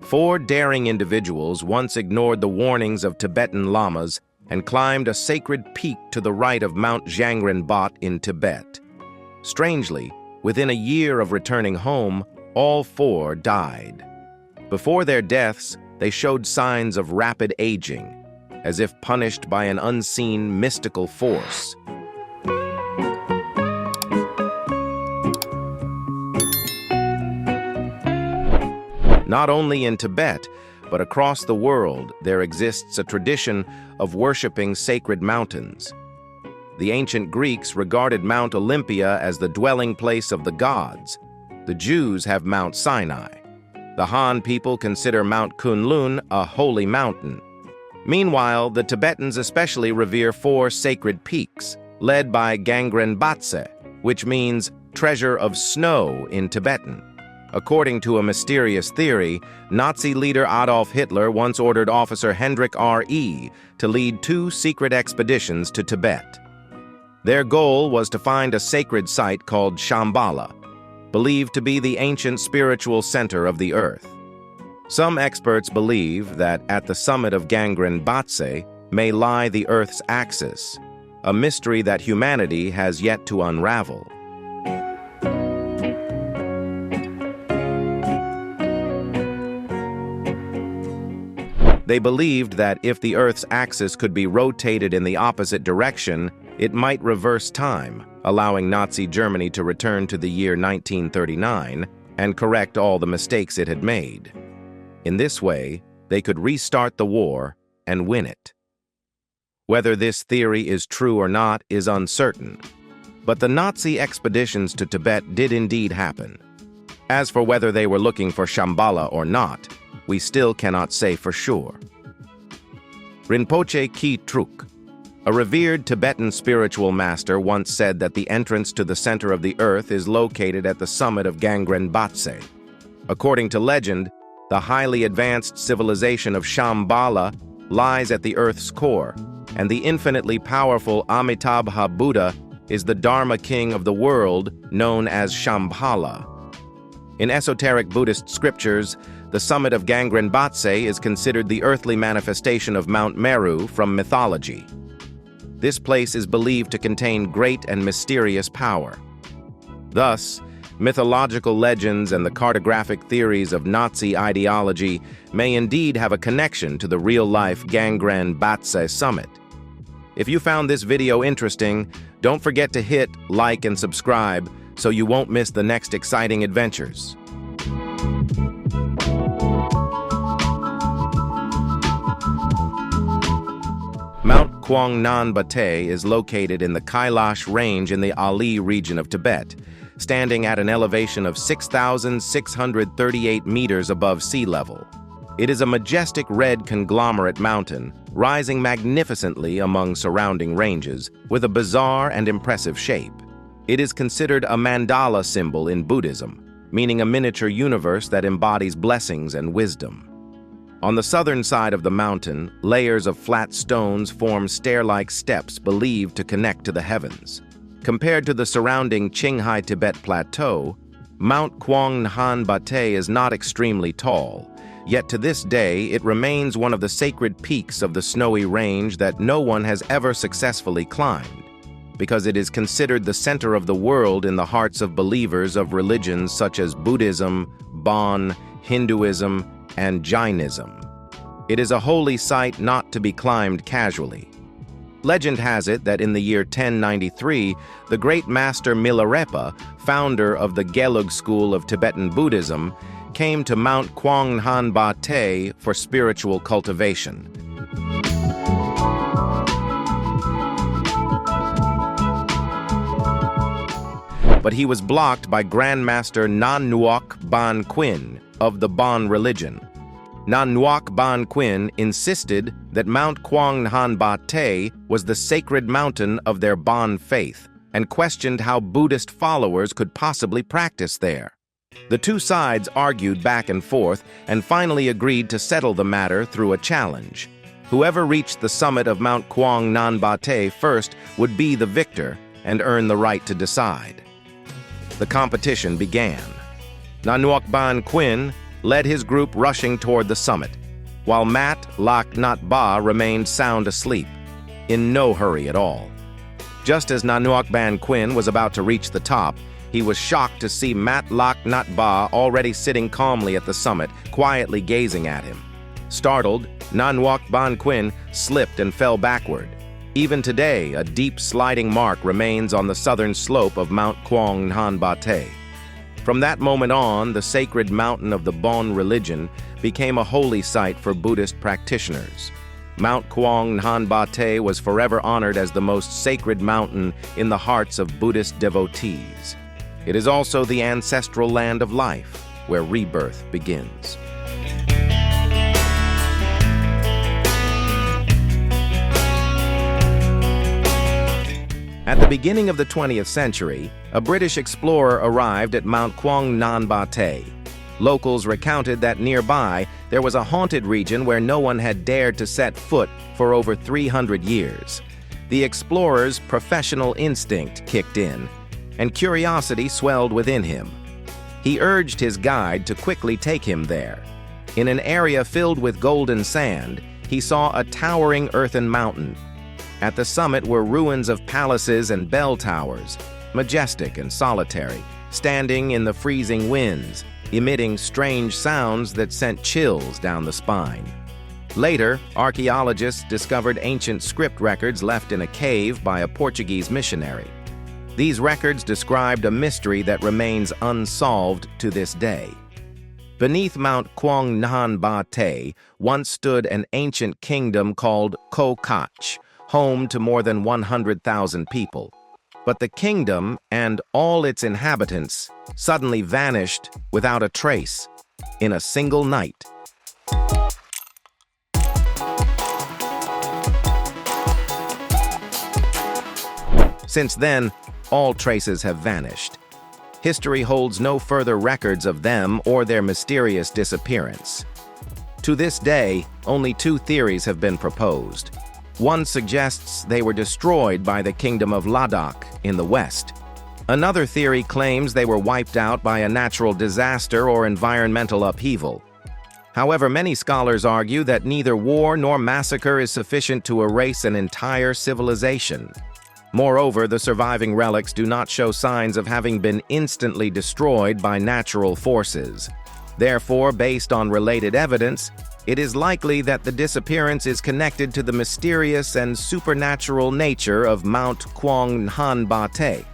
4 daring individuals once ignored the warnings of Tibetan lamas and climbed a sacred peak to the right of Mount Kangrinboqê in Tibet. Strangely, within a year of returning home, all 4 died. Before their deaths, they showed signs of rapid aging, as if punished by an unseen mystical force. Not only in Tibet, but across the world, there exists a tradition of worshiping sacred mountains. The ancient Greeks regarded Mount Olympia as the dwelling place of the gods. The Jews have Mount Sinai. The Han people consider Mount Kunlun a holy mountain. Meanwhile, the Tibetans especially revere 4 sacred peaks, led by Kangrinboqê, which means treasure of snow in Tibetan. According to a mysterious theory, Nazi leader Adolf Hitler once ordered Officer Hendrik R.E. to lead 2 secret expeditions to Tibet. Their goal was to find a sacred site called Shambhala, believed to be the ancient spiritual center of the earth. Some experts believe that at the summit of Kangrinboqê may lie the Earth's axis, a mystery that humanity has yet to unravel. They believed that if the Earth's axis could be rotated in the opposite direction, it might reverse time, allowing Nazi Germany to return to the year 1939 and correct all the mistakes it had made. In this way, they could restart the war and win it. Whether this theory is true or not is uncertain, but the Nazi expeditions to Tibet did indeed happen. As for whether they were looking for Shambhala or not, we still cannot say for sure. Rinpoche Ki Truk, a revered Tibetan spiritual master, once said that the entrance to the center of the earth is located at the summit of Kangrinboqê. According to legend, the highly advanced civilization of Shambhala lies at the earth's core, and the infinitely powerful Amitabha Buddha is the Dharma king of the world, known as Shambhala. In esoteric Buddhist scriptures, the summit of Kangrinboqê is considered the earthly manifestation of Mount Meru from mythology. This place is believed to contain great and mysterious power. Thus, mythological legends and the cartographic theories of Nazi ideology may indeed have a connection to the real-life Kangrinboqê summit. If you found this video interesting, don't forget to hit like and subscribe so you won't miss the next exciting adventures. Mount Kangrinboqê is located in the Kailash Range in the Ali region of Tibet, standing at an elevation of 6,638 meters above sea level. It is a majestic red conglomerate mountain, rising magnificently among surrounding ranges, with a bizarre and impressive shape. It is considered a mandala symbol in Buddhism, meaning a miniature universe that embodies blessings and wisdom. On the southern side of the mountain, layers of flat stones form stair-like steps believed to connect to the heavens. Compared to the surrounding Qinghai Tibet Plateau, Mount Kangrinboqê is not extremely tall, yet to this day it remains one of the sacred peaks of the snowy range that no one has ever successfully climbed, because it is considered the center of the world in the hearts of believers of religions such as Buddhism, Bon, Hinduism, and Jainism. It is a holy site not to be climbed casually. Legend has it that in the year 1093, the great master Milarepa, founder of the Gelug school of Tibetan Buddhism, came to Mount Kangrinboqê for spiritual cultivation. But he was blocked by Grandmaster Nan Nuok Ban Quin of the Bon religion. Nan Nuok Ban Quin insisted that Mount Kangrinboqê was the sacred mountain of their Bon faith and questioned how Buddhist followers could possibly practice there. The two sides argued back and forth and finally agreed to settle the matter through a challenge. Whoever reached the summit of Mount Kangrinboqê first would be the victor and earn the right to decide. The competition began. Nan Nuok Ban Quin, led his group rushing toward the summit, while Mat Lak Nat Ba remained sound asleep, in no hurry at all. Just as Nanuak Ban Quin was about to reach the top, he was shocked to see Mat Lak Nat Ba already sitting calmly at the summit, quietly gazing at him. Startled, Nanuak Ban Quin slipped and fell backward. Even today, a deep sliding mark remains on the southern slope of Mount Kangrinboqê. From that moment on, the sacred mountain of the Bon religion became a holy site for Buddhist practitioners. Mount Kangrinboqê was forever honored as the most sacred mountain in the hearts of Buddhist devotees. It is also the ancestral land of life, where rebirth begins. At the beginning of the 20th century, a British explorer arrived at Mount Kangrinboqê. Locals recounted that nearby there was a haunted region where no one had dared to set foot for over 300 years. The explorer's professional instinct kicked in, and curiosity swelled within him. He urged his guide to quickly take him there. In an area filled with golden sand, he saw a towering earthen mountain. At the summit were ruins of palaces and bell towers, majestic and solitary, standing in the freezing winds, emitting strange sounds that sent chills down the spine. Later, archaeologists discovered ancient script records left in a cave by a Portuguese missionary. These records described a mystery that remains unsolved to this day. Beneath Mount Kangrinboqê once stood an ancient kingdom called Kokach, home to more than 100,000 people. But the kingdom and all its inhabitants suddenly vanished without a trace in a single night. Since then, all traces have vanished. History holds no further records of them or their mysterious disappearance. To this day, only two theories have been proposed. One suggests they were destroyed by the kingdom of Ladakh in the west. Another theory claims they were wiped out by a natural disaster or environmental upheaval. However, many scholars argue that neither war nor massacre is sufficient to erase an entire civilization. Moreover, the surviving relics do not show signs of having been instantly destroyed by natural forces. Therefore, based on related evidence, it is likely that the disappearance is connected to the mysterious and supernatural nature of Mount Kangrinboqê.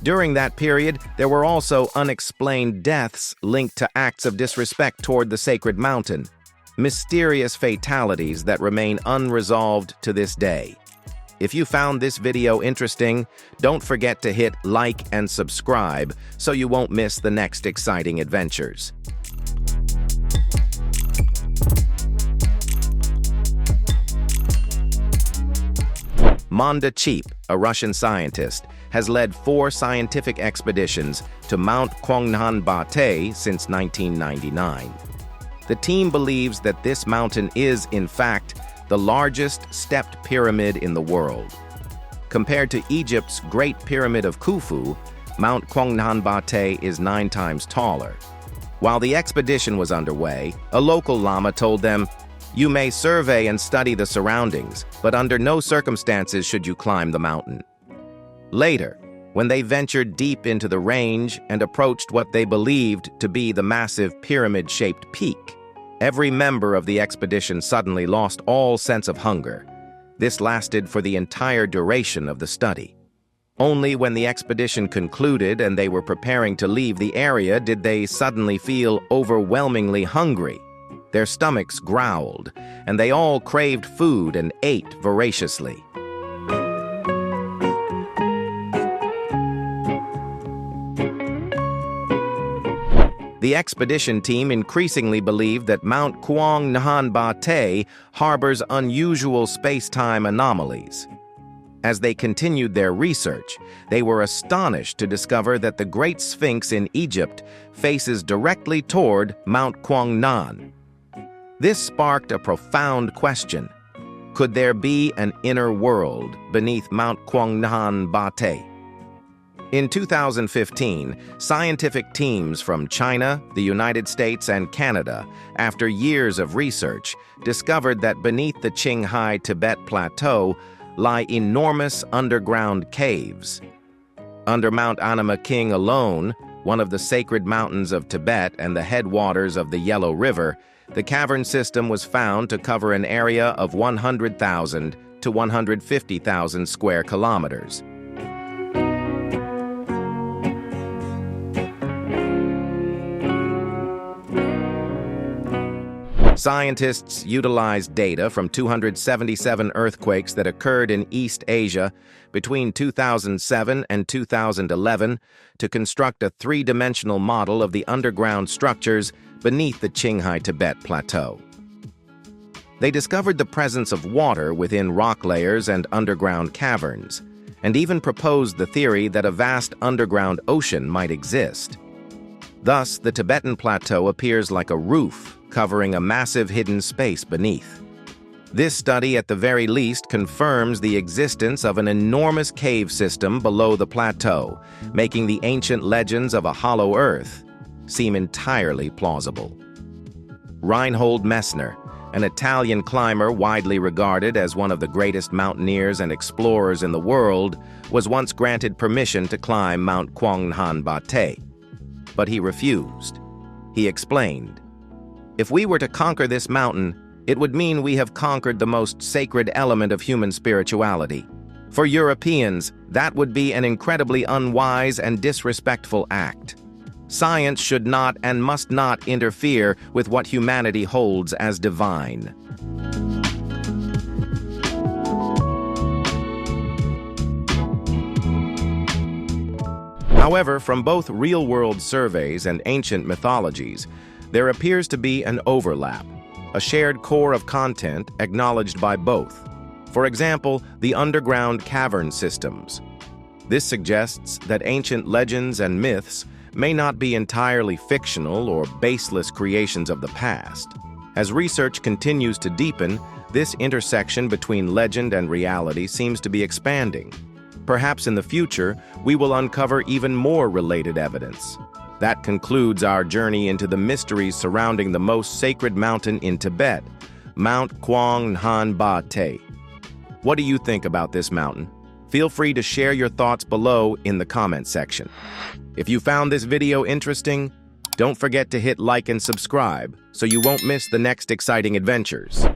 During that period, there were also unexplained deaths linked to acts of disrespect toward the sacred mountain, mysterious fatalities that remain unresolved to this day. If you found this video interesting, don't forget to hit like and subscribe so you won't miss the next exciting adventures. Monda Cheap, a Russian scientist, has led 4 scientific expeditions to Mount Kangrinboqê since 1999. The team believes that this mountain is, in fact, the largest stepped pyramid in the world. Compared to Egypt's Great Pyramid of Khufu, Mount Kangrinboqê is 9 times taller. While the expedition was underway, a local lama told them, "You may survey and study the surroundings, but under no circumstances should you climb the mountain." Later, when they ventured deep into the range and approached what they believed to be the massive pyramid-shaped peak, every member of the expedition suddenly lost all sense of hunger. This lasted for the entire duration of the study. Only when the expedition concluded and they were preparing to leave the area did they suddenly feel overwhelmingly hungry. Their stomachs growled, and they all craved food and ate voraciously. The expedition team increasingly believed that Mount Kangrinboqê harbors unusual space-time anomalies. As they continued their research, they were astonished to discover that the Great Sphinx in Egypt faces directly toward Mount Kangrinboqê. This sparked a profound question. Could there be an inner world beneath Mount Kangrinboqê? In 2015, scientific teams from China, the United States, and Canada, after years of research, discovered that beneath the Qinghai Tibet Plateau lie enormous underground caves. Under Mount Kangrinboqê alone, one of the sacred mountains of Tibet and the headwaters of the Yellow River, the cavern system was found to cover an area of 100,000 to 150,000 square kilometers. Scientists utilized data from 277 earthquakes that occurred in East Asia between 2007 and 2011 to construct a three-dimensional model of the underground structures beneath the Qinghai Tibet Plateau. They discovered the presence of water within rock layers and underground caverns, and even proposed the theory that a vast underground ocean might exist. Thus, the Tibetan plateau appears like a roof covering a massive hidden space beneath. This study, at the very least, confirms the existence of an enormous cave system below the plateau, making the ancient legends of a hollow earth seem entirely plausible. Reinhold Messner, an Italian climber widely regarded as one of the greatest mountaineers and explorers in the world, was once granted permission to climb Mount Kangrinboqê, but he refused. He explained, "If we were to conquer this mountain, it would mean we have conquered the most sacred element of human spirituality. For Europeans, that would be an incredibly unwise and disrespectful act. Science should not and must not interfere with what humanity holds as divine." However, from both real-world surveys and ancient mythologies, there appears to be an overlap, a shared core of content acknowledged by both. For example, the underground cavern systems. This suggests that ancient legends and myths may not be entirely fictional or baseless creations of the past. As research continues to deepen, this intersection between legend and reality seems to be expanding. Perhaps in the future, we will uncover even more related evidence. That concludes our journey into the mysteries surrounding the most sacred mountain in Tibet, Mount Kangrinboqê. What do you think about this mountain? Feel free to share your thoughts below in the comment section. If you found this video interesting, don't forget to hit like and subscribe so you won't miss the next exciting adventures.